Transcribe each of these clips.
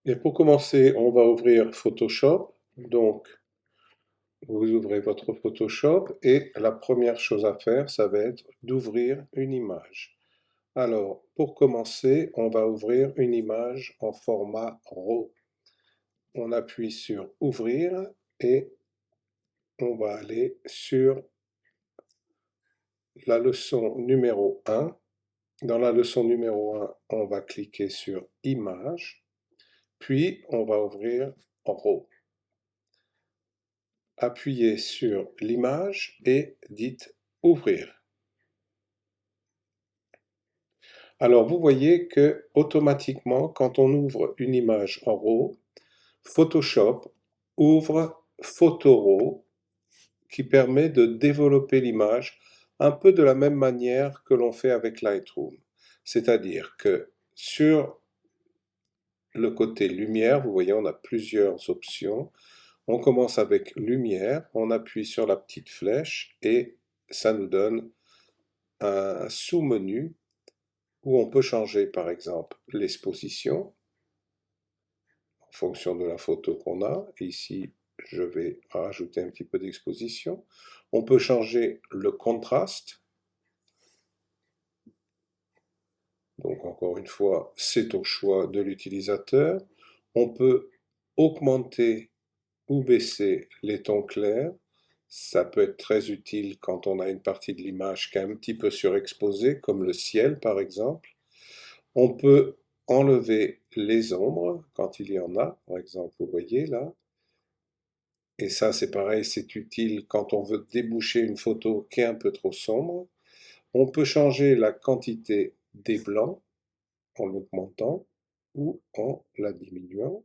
Et pour commencer, on va ouvrir Photoshop. Donc, vous ouvrez votre Photoshop et la première chose à faire, ça va être d'ouvrir une image. Alors, pour commencer, on va ouvrir une image en format RAW. On appuie sur Ouvrir et on va aller sur la leçon numéro 1. Dans la leçon numéro 1, on va cliquer sur Image, puis on va ouvrir RAW. Appuyez sur l'image et dites Ouvrir. Alors vous voyez que automatiquement, quand on ouvre une image en RAW, Photoshop ouvre PhotoRAW qui permet de développer l'image un peu de la même manière que l'on fait avec Lightroom. C'est-à-dire que sur le côté lumière, vous voyez, on a plusieurs options. On commence avec lumière, on appuie sur la petite flèche et ça nous donne un sous-menu où on peut changer par exemple l'exposition en fonction de la photo qu'on a. Ici, je vais rajouter un petit peu d'exposition. On peut changer le contraste. Donc encore une fois, c'est au choix de l'utilisateur. On peut augmenter ou baisser les tons clairs. Ça peut être très utile quand on a une partie de l'image qui est un petit peu surexposée, comme le ciel par exemple. On peut enlever les ombres quand il y en a, par exemple, vous voyez là. Et ça, c'est pareil, c'est utile quand on veut déboucher une photo qui est un peu trop sombre. On peut changer la quantité des blancs en l'augmentant ou en la diminuant.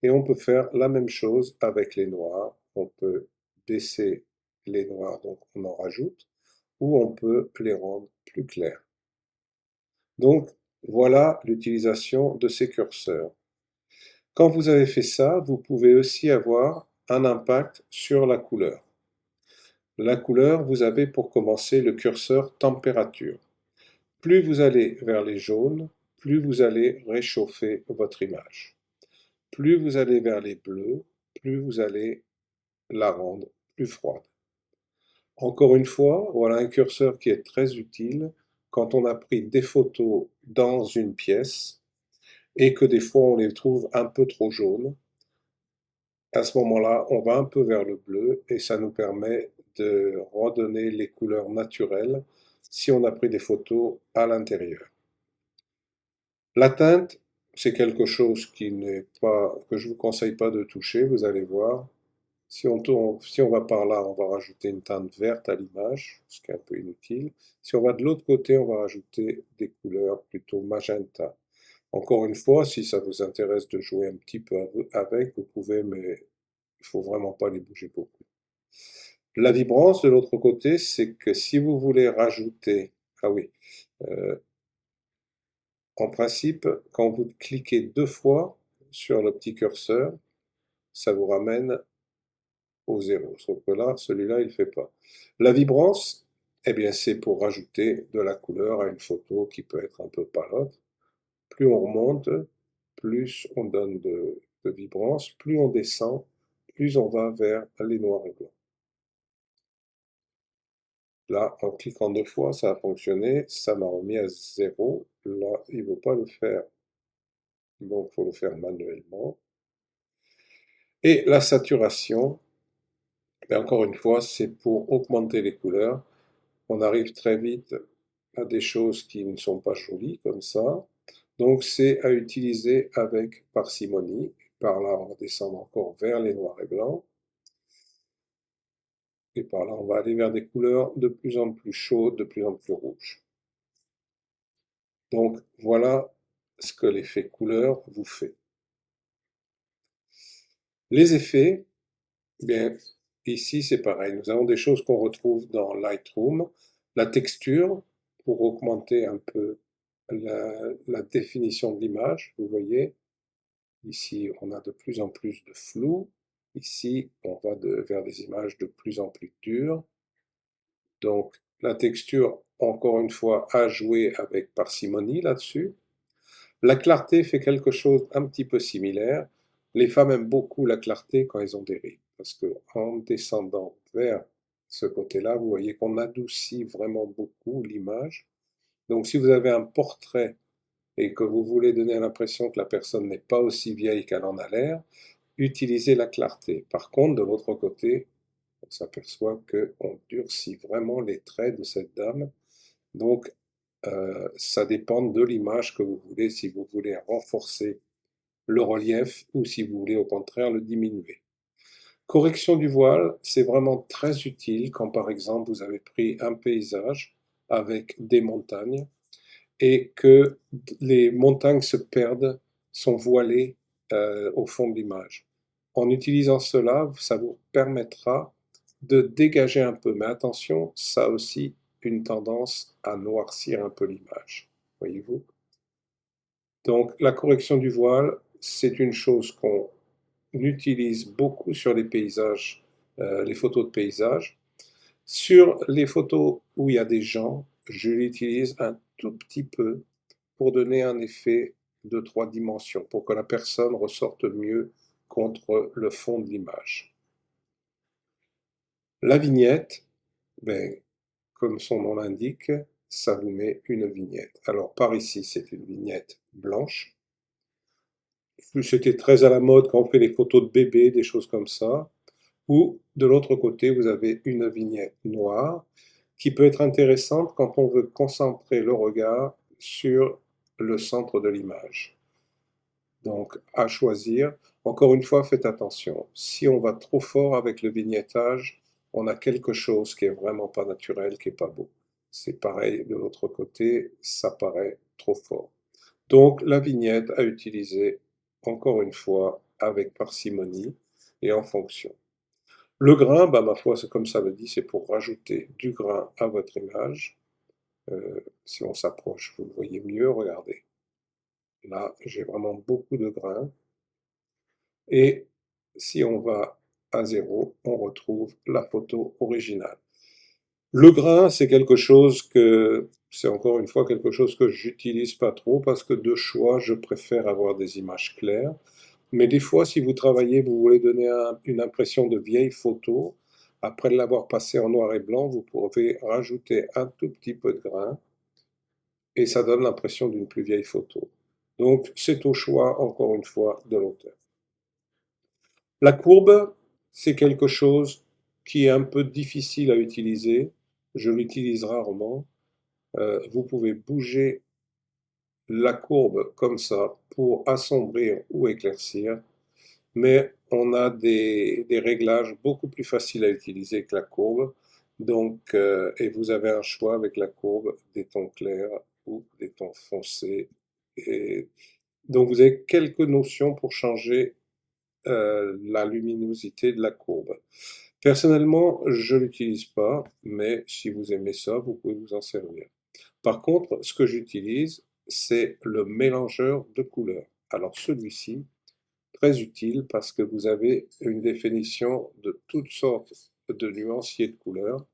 Et on peut faire la même chose avec les noirs. On peut baisser les noirs, donc on en rajoute, ou on peut les rendre plus clairs. Donc, voilà l'utilisation de ces curseurs. Quand vous avez fait ça, vous pouvez aussi avoir un impact sur la couleur. La couleur, vous avez pour commencer le curseur température. Plus vous allez vers les jaunes, plus vous allez réchauffer votre image. Plus vous allez vers les bleus, plus vous allez la rendre plus froide. Encore une fois, voilà un curseur qui est très utile quand on a pris des photos dans une pièce et que des fois on les trouve un peu trop jaunes. À ce moment-là, on va un peu vers le bleu et ça nous permet de redonner les couleurs naturelles si on a pris des photos à l'intérieur. La teinte, c'est quelque chose qui n'est pas, que je ne vous conseille pas de toucher, vous allez voir. Si on va par là, on va rajouter une teinte verte à l'image, ce qui est un peu inutile. Si on va de l'autre côté, on va rajouter des couleurs plutôt magenta. Encore une fois, si ça vous intéresse de jouer un petit peu avec, vous pouvez, mais il faut vraiment pas les bouger beaucoup. La vibrance de l'autre côté, c'est que si vous voulez rajouter, ah oui, euh, en principe, quand vous cliquez 2 fois sur le petit curseur, ça vous ramène au 0. Sauf que là, celui-là, il ne fait pas. La vibrance, eh bien, c'est pour rajouter de la couleur à une photo qui peut être un peu pâlotte. Plus on remonte, plus on donne de vibrance, plus on descend, plus on va vers les noirs et blancs. Là, en cliquant 2 fois, ça a fonctionné, ça m'a remis à 0. Là, il ne veut pas le faire, donc il faut le faire manuellement. Et la saturation, et encore une fois, c'est pour augmenter les couleurs. On arrive très vite à des choses qui ne sont pas jolies comme ça. Donc c'est à utiliser avec parcimonie. Par là, on va descendre encore vers les noirs et blancs. Et par là, on va aller vers des couleurs de plus en plus chaudes, de plus en plus rouges. Donc voilà ce que l'effet couleur vous fait. Les effets, eh bien, ici c'est pareil. Nous avons des choses qu'on retrouve dans Lightroom. La texture, pour augmenter un peu la définition de l'image, vous voyez. Ici, on a de plus en plus de flou. Ici, on va vers des images de plus en plus dures. Donc, la texture, encore une fois, à jouer avec parcimonie là-dessus. La clarté fait quelque chose un petit peu similaire. Les femmes aiment beaucoup la clarté quand elles ont des rides, parce que en descendant vers ce côté-là, vous voyez qu'on adoucit vraiment beaucoup l'image. Donc si vous avez un portrait et que vous voulez donner l'impression que la personne n'est pas aussi vieille qu'elle en a l'air, utilisez la clarté. Par contre, de l'autre côté, on s'aperçoit qu'on durcit vraiment les traits de cette dame. Donc, ça dépend de l'image que vous voulez, si vous voulez renforcer le relief ou si vous voulez au contraire le diminuer. Correction du voile, c'est vraiment très utile quand par exemple vous avez pris un paysage avec des montagnes et que les montagnes se perdent, sont voilées au fond de l'image. En utilisant cela, ça vous permettra de dégager un peu. Mais attention, ça a aussi une tendance à noircir un peu l'image. Voyez-vous? Donc la correction du voile, c'est une chose qu'on utilise beaucoup sur les paysages, les photos de paysages. Sur les photos où il y a des gens, je l'utilise un tout petit peu pour donner un effet de 3 dimensions, pour que la personne ressorte mieux contre le fond de l'image. La vignette, ben, comme son nom l'indique, ça vous met une vignette. Alors par ici, c'est une vignette blanche. C'était très à la mode quand on fait les photos de bébés, des choses comme ça. Ou de l'autre côté, vous avez une vignette noire qui peut être intéressante quand on veut concentrer le regard sur le centre de l'image. Donc, à choisir. Encore une fois, faites attention. Si on va trop fort avec le vignettage, on a quelque chose qui est vraiment pas naturel, qui est pas beau. C'est pareil de l'autre côté, ça paraît trop fort. Donc, la vignette à utiliser, encore une fois, avec parcimonie et en fonction. Le grain, bah, ma foi, c'est comme ça le dit, c'est pour rajouter du grain à votre image. Si on s'approche, vous le voyez mieux, regardez. Là, j'ai vraiment beaucoup de grains. Et si on va à 0, on retrouve la photo originale. Le grain, c'est quelque chose que, c'est encore une fois quelque chose que j'utilise pas trop parce que de choix, je préfère avoir des images claires. Mais des fois, si vous travaillez, vous voulez donner une impression de vieille photo, après l'avoir passé en noir et blanc, vous pouvez rajouter un tout petit peu de grain et ça donne l'impression d'une plus vieille photo. Donc, c'est au choix, encore une fois, de l'auteur. La courbe, c'est quelque chose qui est un peu difficile à utiliser. Je l'utilise rarement. Vous pouvez bouger la courbe comme ça pour assombrir ou éclaircir, mais on a des réglages beaucoup plus faciles à utiliser que la courbe. Donc, et vous avez un choix avec la courbe des tons clairs ou des tons foncés. Et donc, vous avez quelques notions pour changer la luminosité de la courbe. Personnellement, je ne l'utilise pas, mais si vous aimez ça, vous pouvez vous en servir. Par contre, ce que j'utilise, c'est le mélangeur de couleurs. Alors celui-ci, très utile parce que vous avez une définition de toutes sortes de nuanciers de couleurs.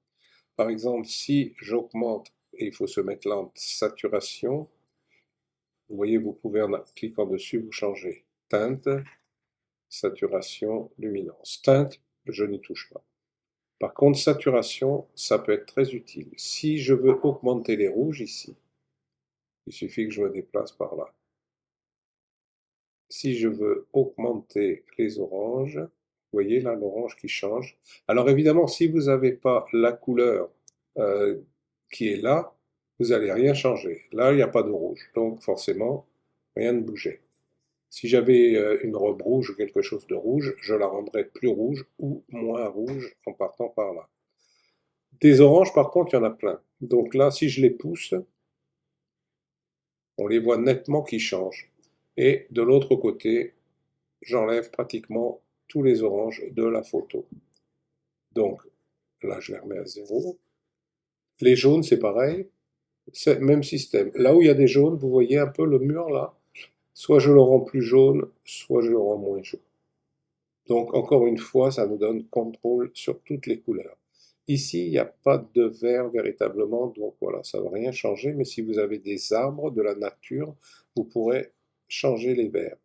Par exemple, si j'augmente, et il faut se mettre là en saturation, vous voyez, vous pouvez en cliquant dessus, vous changer teinte, saturation, luminance. Teinte, je n'y touche pas. Par contre, saturation, ça peut être très utile. Si je veux augmenter les rouges ici, il suffit que je me déplace par là. Si je veux augmenter les oranges, vous voyez là l'orange qui change. Alors évidemment, si vous n'avez pas la couleur qui est là, vous n'allez rien changer. Là, il n'y a pas de rouge, donc forcément, rien ne bougeait. Si j'avais une robe rouge ou quelque chose de rouge, je la rendrais plus rouge ou moins rouge en partant par là. Des oranges, par contre, il y en a plein. Donc là, si je les pousse, on les voit nettement qui changent. Et de l'autre côté, j'enlève pratiquement tous les oranges de la photo. Donc là, je les remets à 0. Les jaunes, c'est pareil. C'est le même système. Là où il y a des jaunes, vous voyez un peu le mur là. Soit je le rends plus jaune, soit je le rends moins jaune. Donc encore une fois, ça nous donne contrôle sur toutes les couleurs. Ici, il n'y a pas de vert véritablement, donc voilà, ça ne va rien changer, mais si vous avez des arbres, de la nature, vous pourrez changer les verts.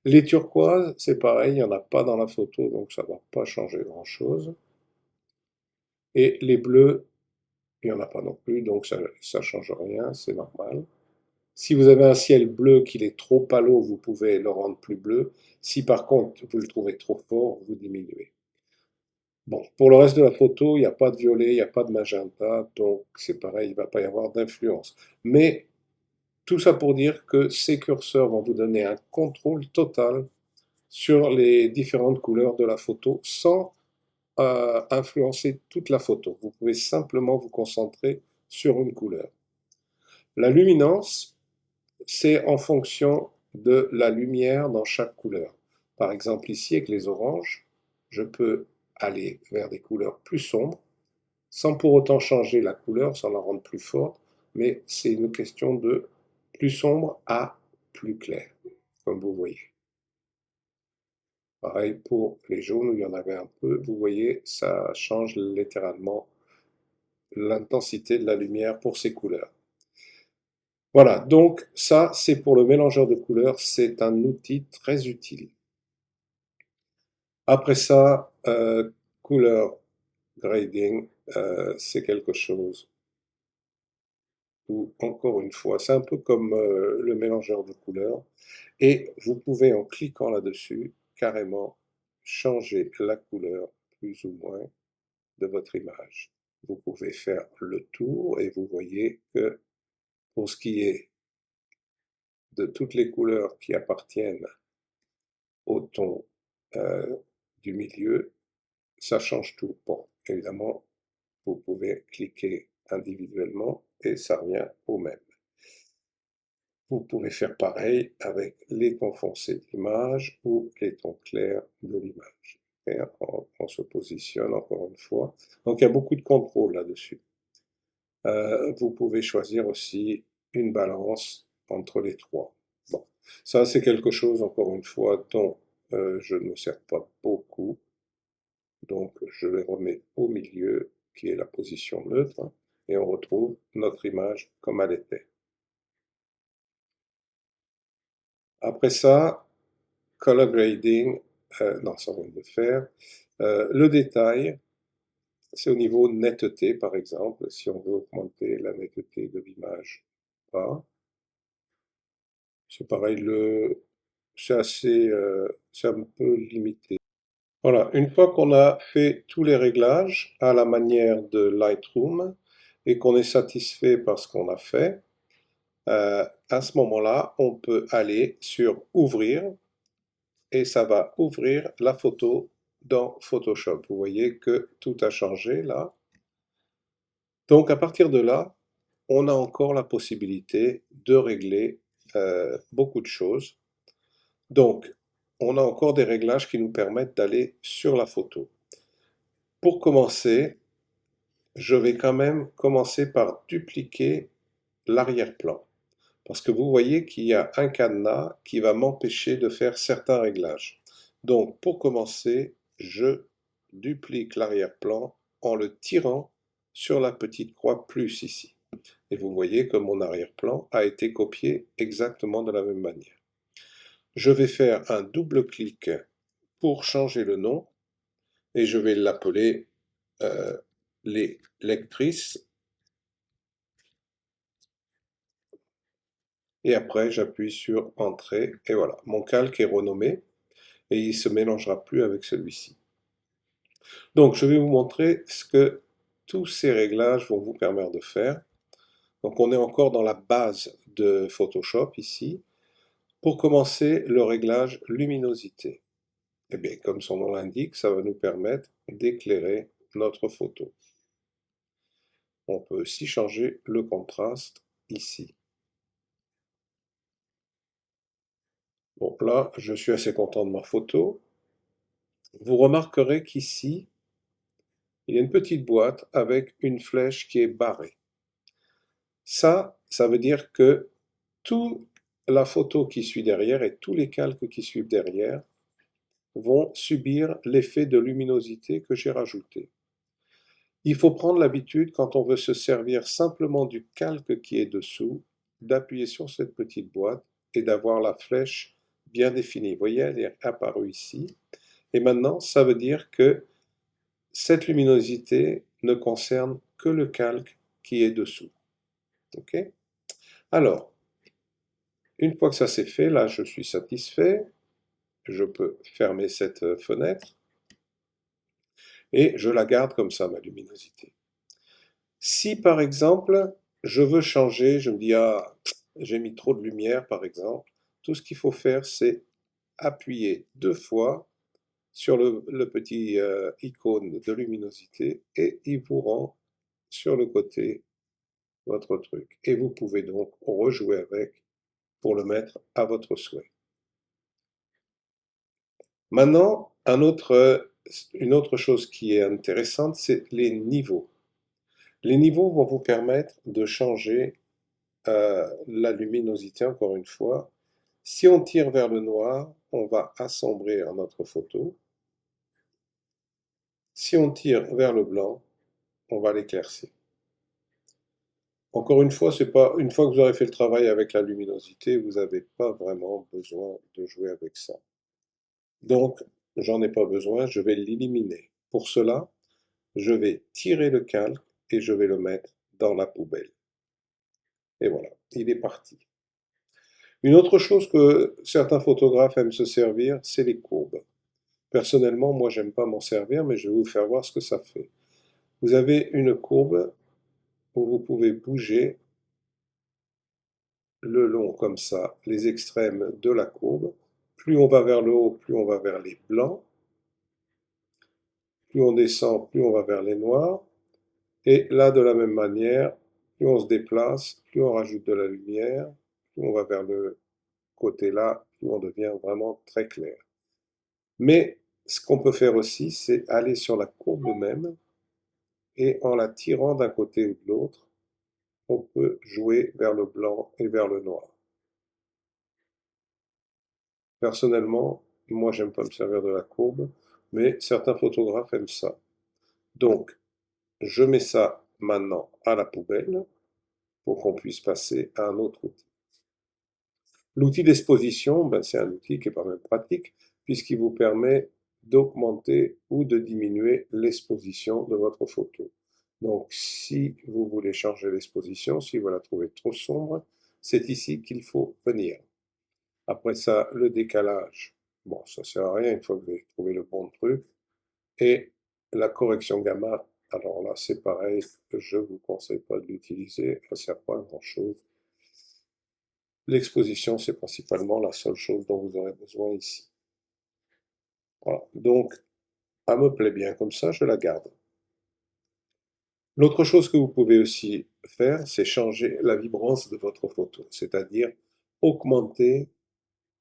Les turquoises, c'est pareil, il n'y en a pas dans la photo, donc ça ne va pas changer grand-chose. Et les bleus, il n'y en a pas non plus, donc ça ne change rien, c'est normal. Si vous avez un ciel bleu qu'il est trop pâle, vous pouvez le rendre plus bleu. Si par contre vous le trouvez trop fort, vous diminuez. Bon, pour le reste de la photo, il n'y a pas de violet, il n'y a pas de magenta, donc c'est pareil, il ne va pas y avoir d'influence. Mais tout ça pour dire que ces curseurs vont vous donner un contrôle total sur les différentes couleurs de la photo sans influencer toute la photo. Vous pouvez simplement vous concentrer sur une couleur. La luminance, c'est en fonction de la lumière dans chaque couleur. Par exemple ici avec les oranges, je peux aller vers des couleurs plus sombres, sans pour autant changer la couleur, sans la rendre plus forte, mais c'est une question de plus sombre à plus clair, comme vous voyez. Pareil pour les jaunes où il y en avait un peu, vous voyez, ça change littéralement l'intensité de la lumière pour ces couleurs. Voilà, donc ça c'est pour le mélangeur de couleurs, c'est un outil très utile. Après ça, color grading, c'est quelque chose où, encore une fois, c'est un peu comme le mélangeur de couleurs, et vous pouvez, en cliquant là-dessus, carrément changer la couleur, plus ou moins, de votre image. Vous pouvez faire le tour, et vous voyez que, pour ce qui est de toutes les couleurs qui appartiennent au ton du milieu, ça change tout. Bon, évidemment, vous pouvez cliquer individuellement et ça revient au même. Vous pouvez faire pareil avec les tons foncés de l'image ou les tons clairs de l'image. Et on se positionne encore une fois. Donc il y a beaucoup de contrôle là-dessus. Vous pouvez choisir aussi une balance entre les trois. Bon, ça c'est quelque chose, encore une fois, dont je ne me sers pas beaucoup. Donc je les remets au milieu, qui est la position neutre, et on retrouve notre image comme elle était. Après ça, color grading, non, ça on vient de le faire. Le détail, c'est au niveau netteté, par exemple, si on veut augmenter la netteté de l'image. Voilà. C'est pareil, c'est un peu limité. Voilà, une fois qu'on a fait tous les réglages à la manière de Lightroom et qu'on est satisfait par ce qu'on a fait, à ce moment-là, on peut aller sur Ouvrir et ça va ouvrir la photo dans Photoshop. Vous voyez que tout a changé là. Donc à partir de là, on a encore la possibilité de régler beaucoup de choses. Donc, on a encore des réglages qui nous permettent d'aller sur la photo. Pour commencer, je vais quand même commencer par dupliquer l'arrière-plan. Parce que vous voyez qu'il y a un cadenas qui va m'empêcher de faire certains réglages. Donc, pour commencer, je duplique l'arrière-plan en le tirant sur la petite croix plus ici. Et vous voyez que mon arrière-plan a été copié exactement de la même manière. Je vais faire un double clic pour changer le nom et je vais l'appeler les lectrices. Et après, j'appuie sur Entrée et voilà, mon calque est renommé et il ne se mélangera plus avec celui-ci. Donc, je vais vous montrer ce que tous ces réglages vont vous permettre de faire. Donc, on est encore dans la base de Photoshop ici. Pour commencer, le réglage luminosité. Eh bien, comme son nom l'indique, ça va nous permettre d'éclairer notre photo. On peut aussi changer le contraste ici. Bon, là, je suis assez content de ma photo. Vous remarquerez qu'ici, il y a une petite boîte avec une flèche qui est barrée. Ça veut dire que toute la photo qui suit derrière et tous les calques qui suivent derrière vont subir l'effet de luminosité que j'ai rajouté. Il faut prendre l'habitude, quand on veut se servir simplement du calque qui est dessous, d'appuyer sur cette petite boîte et d'avoir la flèche bien définie. Vous voyez, elle est apparue ici. Et maintenant, ça veut dire que cette luminosité ne concerne que le calque qui est dessous. OK? Alors, une fois que ça c'est fait, là je suis satisfait. Je peux fermer cette fenêtre et je la garde comme ça, ma luminosité. Si par exemple, je veux changer, je me dis, ah, j'ai mis trop de lumière par exemple, tout ce qu'il faut faire, c'est appuyer 2 fois sur le petit icône de luminosité et il vous rend sur le côté votre truc. Et vous pouvez donc rejouer avec pour le mettre à votre souhait. Maintenant, une autre chose qui est intéressante, c'est les niveaux. Les niveaux vont vous permettre de changer la luminosité, encore une fois. Si on tire vers le noir, on va assombrir notre photo. Si on tire vers le blanc, on va l'éclaircir. Encore une fois, c'est pas une fois que vous aurez fait le travail avec la luminosité, vous n'avez pas vraiment besoin de jouer avec ça. Donc, j'en ai pas besoin, je vais l'éliminer. Pour cela, je vais tirer le calque et je vais le mettre dans la poubelle. Et voilà, il est parti. Une autre chose que certains photographes aiment se servir, c'est les courbes. Personnellement, moi, j'aime pas m'en servir, mais je vais vous faire voir ce que ça fait. Vous avez une courbe où vous pouvez bouger le long comme ça, les extrêmes de la courbe. Plus on va vers le haut, plus on va vers les blancs. Plus on descend, plus on va vers les noirs. Et là, de la même manière, plus on se déplace, plus on rajoute de la lumière, plus on va vers le côté là, plus on devient vraiment très clair. Mais ce qu'on peut faire aussi, c'est aller sur la courbe même et en la tirant d'un côté ou de l'autre, on peut jouer vers le blanc et vers le noir. Personnellement, moi j'aime pas me servir de la courbe, mais certains photographes aiment ça. Donc, je mets ça maintenant à la poubelle pour qu'on puisse passer à un autre outil. L'outil d'exposition, ben, c'est un outil qui est pas même pratique puisqu'il vous permet d'augmenter ou de diminuer l'exposition de votre photo. Donc, si vous voulez changer l'exposition, si vous la trouvez trop sombre, c'est ici qu'il faut venir. Après ça, le décalage, bon, ça sert à rien une fois que vous avez trouvé le bon truc. Et la correction gamma, alors là, c'est pareil, je ne vous conseille pas de l'utiliser, ça ne sert pas à grand-chose. L'exposition, c'est principalement la seule chose dont vous aurez besoin ici. Voilà, donc, elle me plaît bien comme ça, je la garde. L'autre chose que vous pouvez aussi faire, c'est changer la vibrance de votre photo, c'est-à-dire augmenter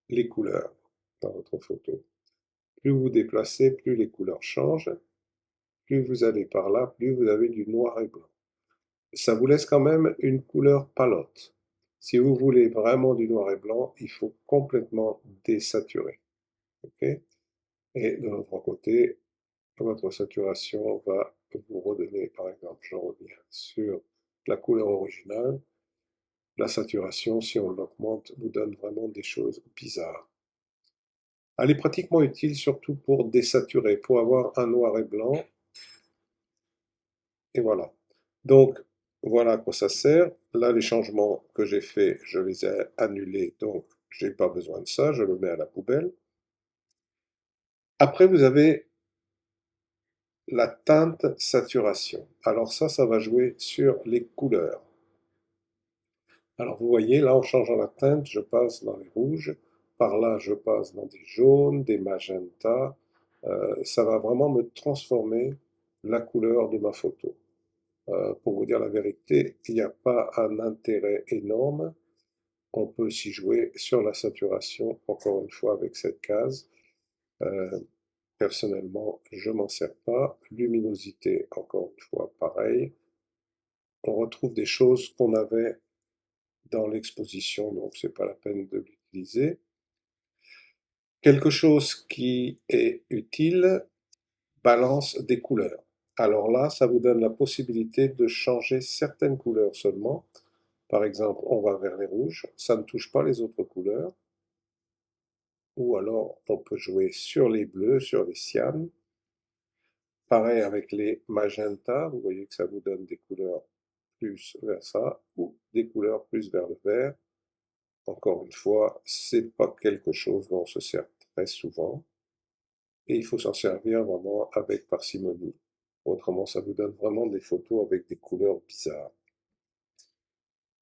les couleurs dans votre photo. Plus vous vous déplacez, plus les couleurs changent. Plus vous allez par là, plus vous avez du noir et blanc. Ça vous laisse quand même une couleur palote. Si vous voulez vraiment du noir et blanc, il faut complètement désaturer. Okay, et de l'autre côté, votre saturation va vous redonner, par exemple, je reviens sur la couleur originale. La saturation, si on l'augmente, vous donne vraiment des choses bizarres. Elle est pratiquement utile surtout pour désaturer, pour avoir un noir et blanc. Et voilà. Donc, voilà à quoi ça sert. Là, les changements que j'ai faits, je les ai annulés, donc je n'ai pas besoin de ça, je le mets à la poubelle. Après, vous avez la teinte saturation. Alors ça va jouer sur les couleurs. Alors vous voyez, là, en changeant la teinte, je passe dans les rouges. Par là, je passe dans des jaunes, des magentas. Ça va vraiment me transformer la couleur de ma photo. Pour vous dire la vérité, il n'y a pas un intérêt énorme. On peut s'y jouer sur la saturation, encore une fois avec cette case. Personnellement, je m'en sers pas. Luminosité, encore une fois, pareil. On retrouve des choses qu'on avait dans l'exposition, donc c'est pas la peine de l'utiliser. Quelque chose qui est utile, balance des couleurs. Alors là, ça vous donne la possibilité de changer certaines couleurs seulement. Par exemple, on va vers les rouges, ça ne touche pas les autres couleurs. Ou alors, on peut jouer sur les bleus, sur les cyanes. Pareil avec les magentas, vous voyez que ça vous donne des couleurs plus vers ça, ou des couleurs plus vers le vert. Encore une fois, c'est pas quelque chose dont on se sert très souvent, et il faut s'en servir vraiment avec parcimonie. Autrement, ça vous donne vraiment des photos avec des couleurs bizarres.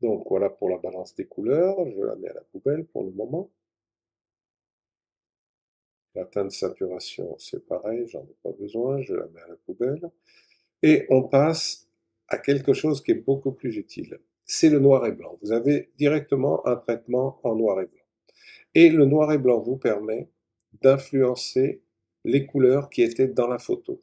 Donc voilà pour la balance des couleurs, je la mets à la poubelle pour le moment. La teinte saturation, c'est pareil, j'en ai pas besoin, je la mets à la poubelle. Et on passe à quelque chose qui est beaucoup plus utile. C'est le noir et blanc. Vous avez directement un traitement en noir et blanc. Et le noir et blanc vous permet d'influencer les couleurs qui étaient dans la photo.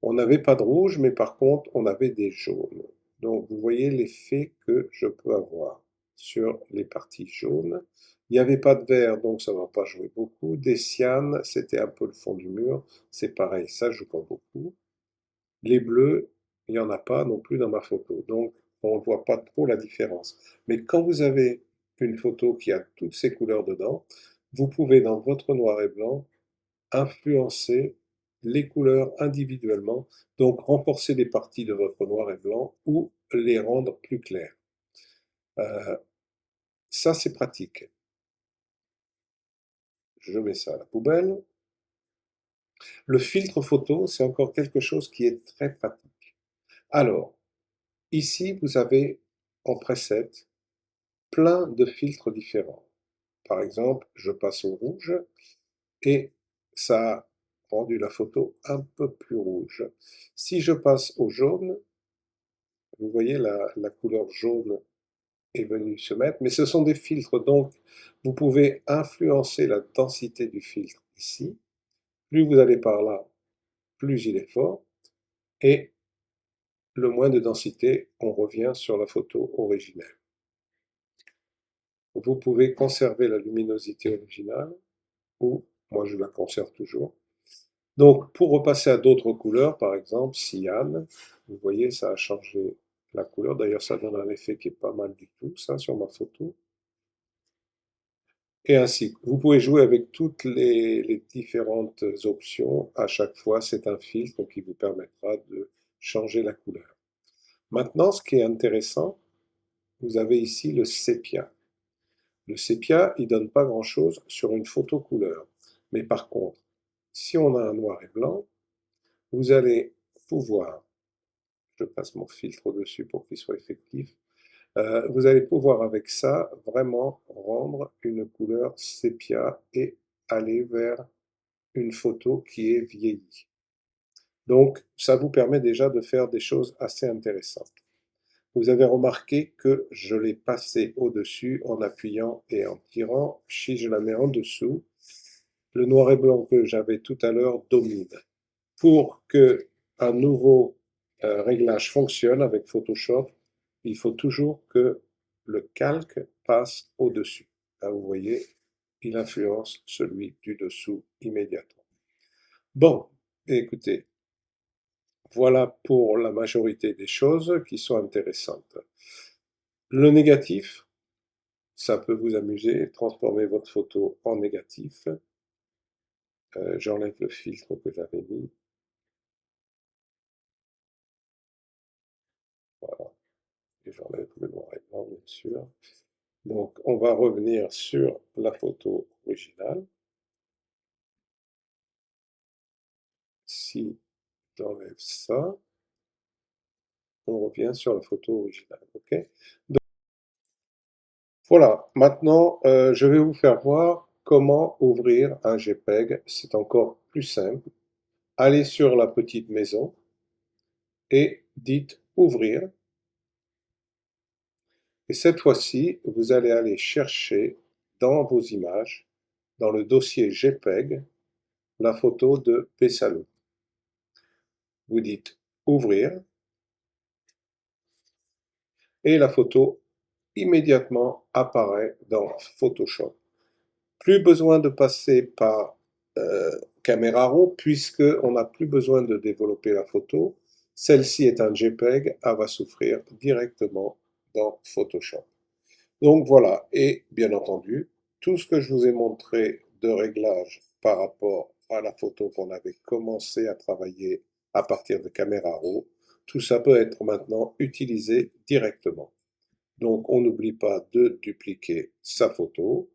On n'avait pas de rouge, mais par contre, on avait des jaunes. Donc, vous voyez l'effet que je peux avoir sur les parties jaunes. Il n'y avait pas de vert, donc ça ne va pas jouer beaucoup. Des cyanes, c'était un peu le fond du mur. C'est pareil, ça joue pas beaucoup. Les bleus, il n'y en a pas non plus dans ma photo. Donc, on ne voit pas trop la différence. Mais quand vous avez une photo qui a toutes ces couleurs dedans, vous pouvez, dans votre noir et blanc, influencer les couleurs individuellement, donc renforcer des parties de votre noir et blanc ou les rendre plus clairs. Ça, c'est pratique. Je mets ça à la poubelle. Le filtre photo, c'est encore quelque chose qui est très pratique. Alors, ici, vous avez en preset plein de filtres différents. Par exemple, je passe au rouge et ça a rendu la photo un peu plus rouge. Si je passe au jaune, vous voyez la couleur jaune est venue se mettre, mais ce sont des filtres, donc vous pouvez influencer la densité du filtre ici. Plus vous allez par là, plus il est fort, et le moins de densité, on revient sur la photo originelle. Vous pouvez conserver la luminosité originale, ou moi je la conserve toujours. Donc pour repasser à d'autres couleurs, par exemple cyan, vous voyez ça a changé la couleur, d'ailleurs ça donne un effet qui est pas mal du tout, ça sur ma photo. Et ainsi, vous pouvez jouer avec toutes les différentes options, à chaque fois c'est un filtre qui vous permettra de changer la couleur. Maintenant ce qui est intéressant, vous avez ici le sépia. Le sépia, il donne pas grand-chose sur une photo couleur. Mais par contre, si on a un noir et blanc, vous allez pouvoir, je passe mon filtre au-dessus pour qu'il soit effectif, vous allez pouvoir avec ça vraiment rendre une couleur sépia et aller vers une photo qui est vieillie. Donc ça vous permet déjà de faire des choses assez intéressantes. Vous avez remarqué que je l'ai passé au-dessus en appuyant et en tirant. Si je la mets en dessous, le noir et blanc que j'avais tout à l'heure domine. Pour que un nouveau réglage fonctionne avec Photoshop, il faut toujours que le calque passe au-dessus. Là, vous voyez, il influence celui du dessous immédiatement. Bon, écoutez, voilà pour la majorité des choses qui sont intéressantes. Le négatif, ça peut vous amuser, transformer votre photo en négatif. J'enlève le filtre que j'avais mis. Voilà. Et j'enlève le noir et blanc, bien sûr. Donc, on va revenir sur la photo originale. Si j'enlève ça, on revient sur la photo originale. Ok. Donc, voilà, maintenant, je vais vous faire voir comment ouvrir un JPEG. C'est encore plus simple. Allez sur la petite maison et dites ouvrir. Et cette fois-ci, vous allez aller chercher dans vos images, dans le dossier JPEG, la photo de Pessalou. Vous dites ouvrir et la photo immédiatement apparaît dans Photoshop. Plus besoin de passer par Camera Raw puisque on n'a plus besoin de développer la photo. Celle-ci est un JPEG, elle va s'ouvrir directement dans Photoshop. Donc voilà, et bien entendu, tout ce que je vous ai montré de réglage par rapport à la photo qu'on avait commencé à travailler à partir de Camera Raw, tout ça peut être maintenant utilisé directement. Donc on n'oublie pas de dupliquer sa photo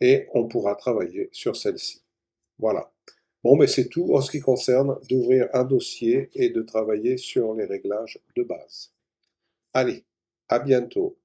et on pourra travailler sur celle-ci. Voilà. Bon, mais c'est tout en ce qui concerne d'ouvrir un dossier et de travailler sur les réglages de base. Allez, à bientôt.